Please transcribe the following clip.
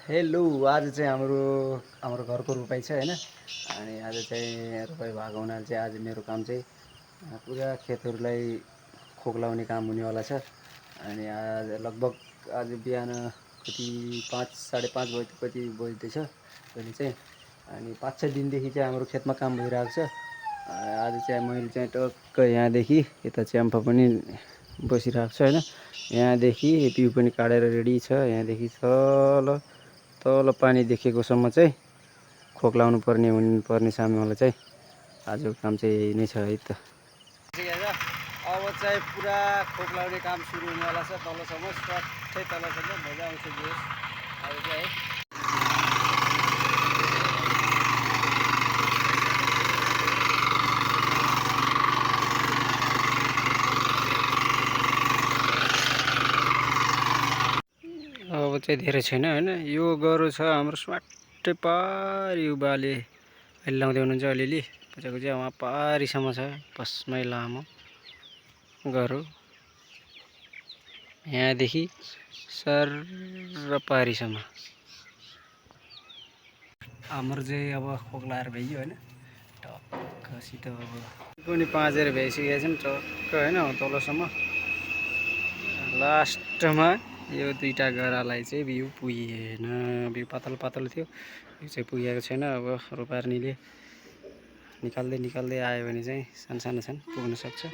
Hello, आज चाहिँ हाम्रो घरको रोपाइ छ होइन। अनि आज चाहिँ रोपाइ भएको हुनाले चाहिँ आज मेरो काम चाहिँ पुरा खेतहरूलाई खोक्लाउने काम हुनेवाला छ। अनि आज लगभग आज बिहान कति 5 साढे 5 बजी कति बज्दैछ अहिले चाहिँ। अनि 5-6 दिनदेखि चाहिँ हाम्रो खेतमा काम भइरहेको छ। आज चाहिँ मैले चाहिँ टक्क यहाँदेखि यता च्याम्पा पनि बसिरहेको छ होइन। यहाँदेखि बिउ पनि काटेर रेडी छ। यहाँदेखि तल पानी देखेकोसम्म चाहिँ खोक्लाउनु पर्ने सामेवाला चाहिँ आजको काम चाहिँ यही नै छ है त। अब चाहिँ पुरा खोक्लाउने काम सुरु हुनेवाला छ। तलसम्म स्वाटै तलसम्म मजा आउँछ जोस अब चाहिँ है। अब चाहिँ धेरै छैन होइन। यो गह्रो छ हाम्रो स्वाटै पारी बाले अहिले लाउँदै हुनुहुन्छ अलिअलि पछाको चाहिँ वहाँ पारीसम्म छ बसमै लामो गह्रो। यहाँदेखि सर पारीसम्म हाम्रो चाहिँ अब खोक्लाएर भइयो होइन। टक्कसित अब पनि पाँचेर भइसकेको छौँ टक्क होइन तलसम्म। लास्टमा यो दुईटा गरालाई चाहिँ बिउ पुगेन। बिउ पातलो पातलो थियो, यो चाहिँ पुगेको छैन। अब रोपार्नेले निकाल्दै आयो भने चाहिँ सानो सानो पुग्न सक्छ।